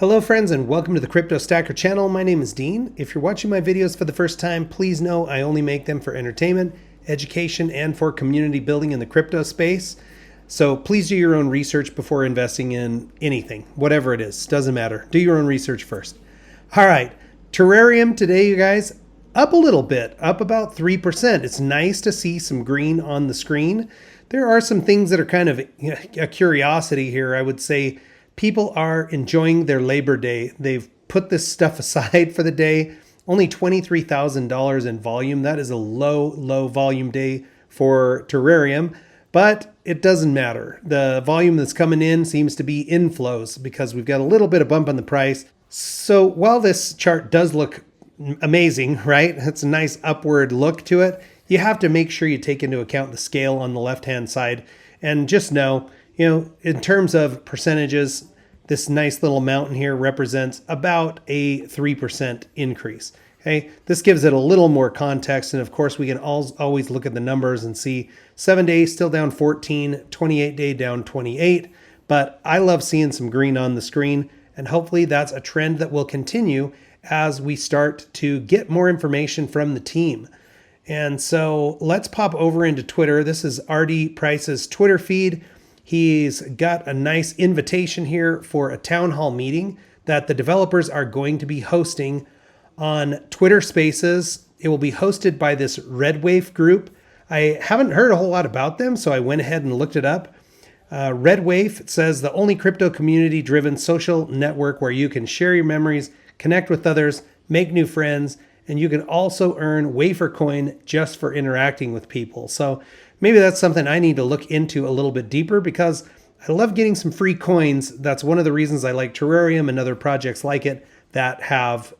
Hello friends and welcome to the Crypto Stacker channel. My name is Dean. If you're watching my videos for the first time, please know I only make them for entertainment, education, and for community building in the crypto space. So please do your own research before investing in anything, whatever it is, doesn't matter. Do your own research first. All right, Terrarium today, you guys, up a little bit, up about 3%. It's nice to see some green on the screen. There are some things that are kind of a curiosity here. I would say people are enjoying their Labor Day. They've put this stuff aside for the day. Only $23,000 in volume. That is a low volume day for Terrarium, but it doesn't matter. The volume that's coming in seems to be inflows because we've got a little bit of bump in the price. So while this chart does look amazing, right? It's a nice upward look to it. You have to make sure you take into account the scale on the left-hand side and just know, in terms of percentages, this nice little mountain here represents about a 3% increase. Okay, this gives it a little more context. And of course, we can always look at the numbers and see 7 days still down 14, 28 day down 28. But I love seeing some green on the screen. And hopefully that's a trend that will continue as we start to get more information from the team. And so let's pop over into Twitter. This is RD Price's Twitter feed. He's got a nice invitation here for a town hall meeting that the developers are going to be hosting on Twitter Spaces. It will be hosted by this Red Wave group. I haven't heard a whole lot about them, so I went ahead and looked it up. Red Wave says the only crypto community driven social network where you can share your memories, connect with others, make new friends, and you can also earn Wafer Coin just for interacting with people. So maybe that's something I need to look into a little bit deeper because I love getting some free coins. That's one of the reasons I like Terrarium and other projects like it that have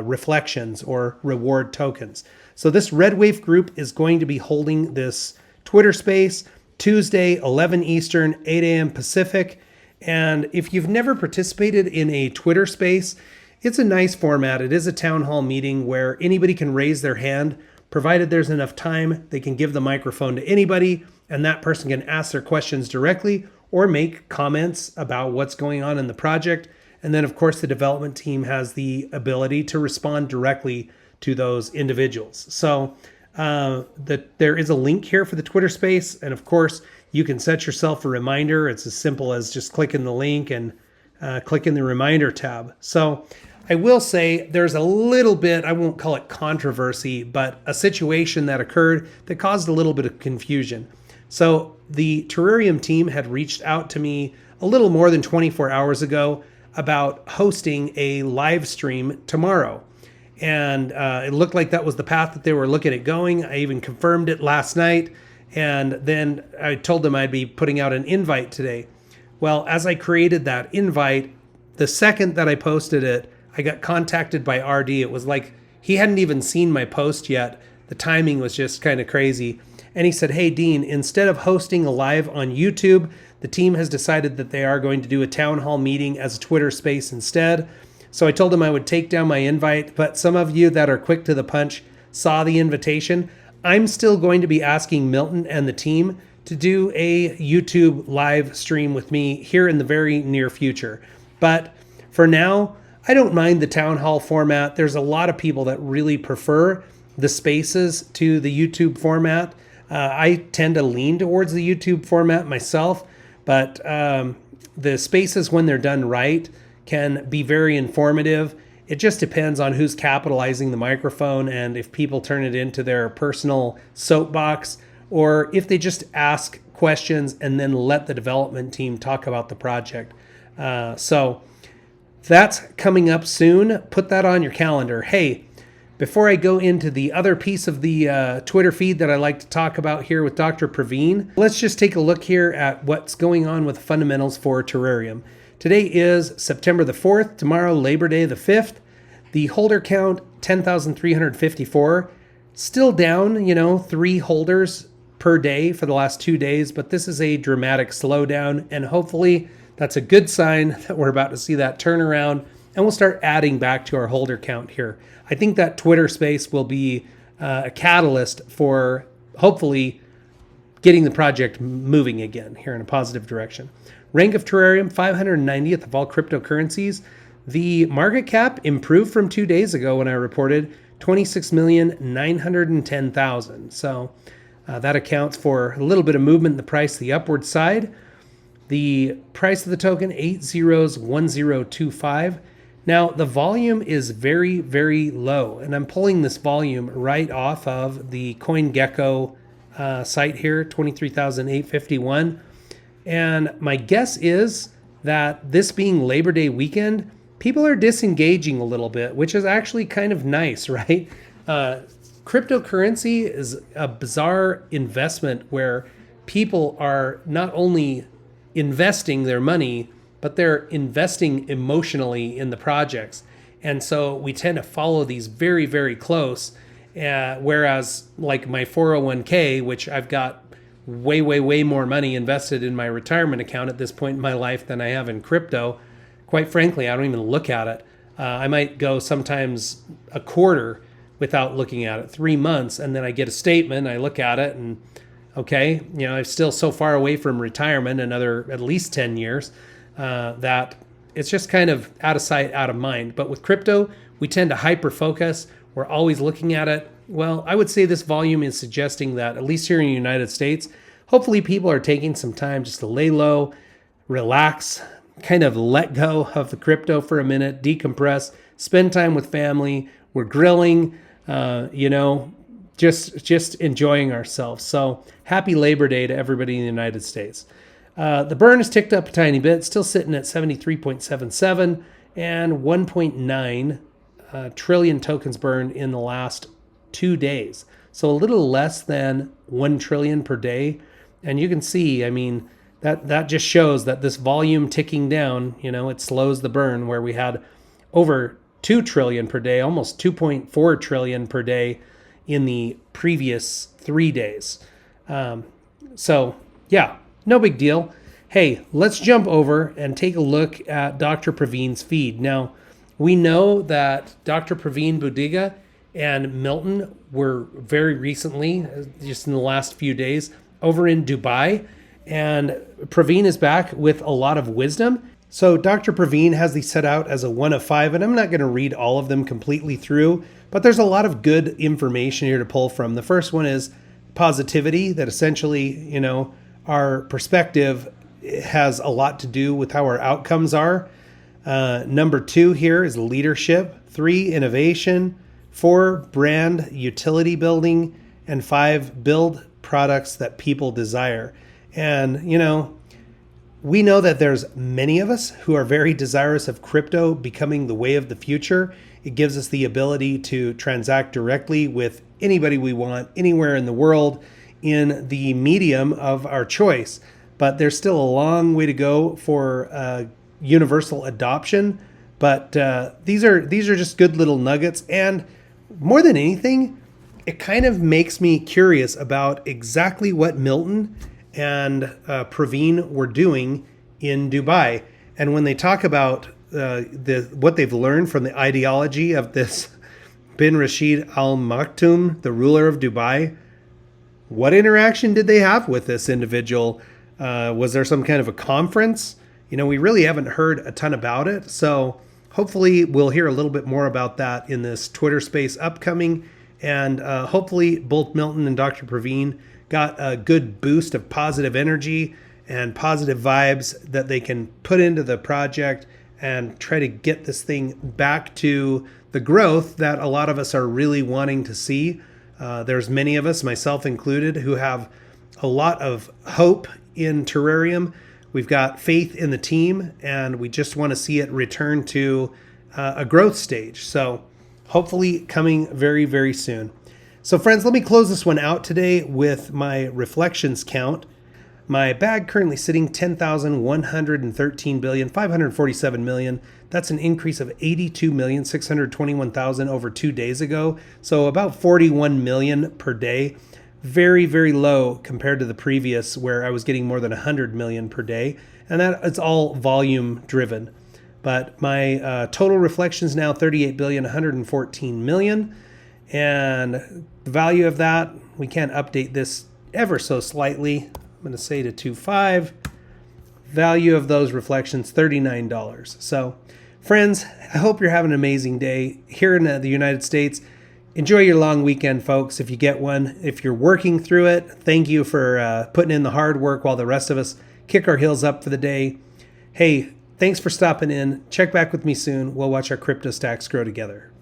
reflections or reward tokens. So this Red Wave group is going to be holding this Twitter space Tuesday, 11 Eastern, 8 a.m. Pacific. And if you've never participated in a Twitter space, it's a nice format. It is a town hall meeting where anybody can raise their hand. Provided there's enough time, they can give the microphone to anybody and that person can ask their questions directly or make comments about what's going on in the project. And then, of course, the development team has the ability to respond directly to those individuals. So there is a link here for the Twitter space. And of course, you can set yourself a reminder. It's as simple as just clicking the link and clicking the reminder tab. So I will say there's a little bit, I won't call it controversy, but a situation that occurred that caused a little bit of confusion. So the Terrarium team had reached out to me a little more than 24 hours ago about hosting a live stream tomorrow. And it looked like that was the path that they were looking at going. I even confirmed it last night. And then I told them I'd be putting out an invite today. Well, as I created that invite, the second that I posted it, I got contacted by RD. It was like he hadn't even seen my post yet. The timing was just kind of crazy. And he said, "Hey, Dean, instead of hosting a live on YouTube, the team has decided that they are going to do a town hall meeting as a Twitter space instead." So I told him I would take down my invite, but some of you that are quick to the punch saw the invitation. I'm still going to be asking Milton and the team to do a YouTube live stream with me here in the very near future. But for now, I don't mind the town hall format. There's a lot of people that really prefer the spaces to the YouTube format. I tend to lean towards the YouTube format myself, but the spaces, when they're done right, can be very informative. It just depends on who's capitalizing the microphone and if people turn it into their personal soapbox or if they just ask questions and then let the development team talk about the project. So that's coming up soon. Put that on your calendar. Hey, before I go into the other piece of the Twitter feed that I like to talk about here with Dr. Praveen, let's just take a look here at what's going on with fundamentals for Terrarium. Today is September the 4th, tomorrow Labor Day the 5th. The holder count, 10,354. Still down, 3 holders per day for the last 2 days, but this is a dramatic slowdown, and hopefully that's a good sign that we're about to see that turnaround and we'll start adding back to our holder count here. I think that Twitter space will be a catalyst for hopefully getting the project moving again here in a positive direction. Rank of Terrarium, 590th of all cryptocurrencies. The market cap improved from 2 days ago when I reported 26,910,000. So that accounts for a little bit of movement in the price to the upward side. The price of the token, 801025. Now, the volume is very, very low, and I'm pulling this volume right off of the CoinGecko site here, 23,851. And my guess is that this being Labor Day weekend, people are disengaging a little bit, which is actually kind of nice, right? Cryptocurrency is a bizarre investment where people are not only investing their money, but they're investing emotionally in the projects. And so we tend to follow these very, very close. Whereas like my 401k, which I've got way, way, way more money invested in my retirement account at this point in my life than I have in crypto. Quite frankly, I don't even look at it. I might go sometimes a quarter without looking at it, 3 months, and then I get a statement, I look at it, and okay, I'm still so far away from retirement, another at least 10 years, that it's just kind of out of sight, out of mind. But with crypto, we tend to hyper focus. We're always looking at it. Well, I would say this volume is suggesting that, at least here in the United States, hopefully people are taking some time just to lay low, relax, kind of let go of the crypto for a minute, decompress, spend time with family. We're grilling, just enjoying ourselves. So happy Labor Day to everybody in the United States. The burn has ticked up a tiny bit, still sitting at 73.77 and 1.9 trillion tokens burned in the last 2 days. So a little less than 1 trillion per day. And you can see, that just shows that this volume ticking down, it slows the burn, where we had over 2 trillion per day, almost 2.4 trillion per day in the previous 3 days. So yeah, no big deal. Hey, let's jump over and take a look at Dr. Praveen's feed. Now, we know that Dr. Praveen Budiga and Milton were very recently, just in the last few days, over in Dubai. And Praveen is back with a lot of wisdom. So Dr. Praveen has these set out as a 1 of 5, and I'm not going to read all of them completely through, but there's a lot of good information here to pull from. The first one is positivity, that essentially, our perspective has a lot to do with how our outcomes are. Number 2 here is leadership. 3, innovation. 4, brand utility building. And 5, build products that people desire. And, we know that there's many of us who are very desirous of crypto becoming the way of the future. It gives us the ability to transact directly with anybody we want, anywhere in the world, in the medium of our choice. But there's still a long way to go for universal adoption. But these are just good little nuggets. And more than anything, it kind of makes me curious about exactly what Milton and Praveen were doing in Dubai. And when they talk about what they've learned from the ideology of this bin Rashid Al Maktoum, the ruler of Dubai, what interaction did they have with this individual? Was there some kind of a conference? We really haven't heard a ton about it. So hopefully we'll hear a little bit more about that in this Twitter space upcoming. And hopefully both Milton and Dr. Praveen got a good boost of positive energy and positive vibes that they can put into the project and try to get this thing back to the growth that a lot of us are really wanting to see. There's many of us, myself included, who have a lot of hope in Terrarium. We've got faith in the team, and we just want to see it return to a growth stage. So hopefully coming very, very soon. So friends, let me close this one out today with my reflections count. My bag currently sitting 10,113,547 million. That's an increase of 82,621,000 over 2 days ago. So about 41 million per day. Very, very low compared to the previous, where I was getting more than 100 million per day. And that it's all volume driven. But my total reflections now 38,114 million. And the value of that, we can update this ever so slightly. I'm going to say to 2.5. Value of those reflections, $39. So Friends, I hope you're having an amazing day here in the United States. Enjoy your long weekend, folks, if you get one. If you're working through it, thank you for putting in the hard work while the rest of us kick our heels up for the day. Hey, thanks for stopping in. Check back with me soon. We'll watch our crypto stacks grow together.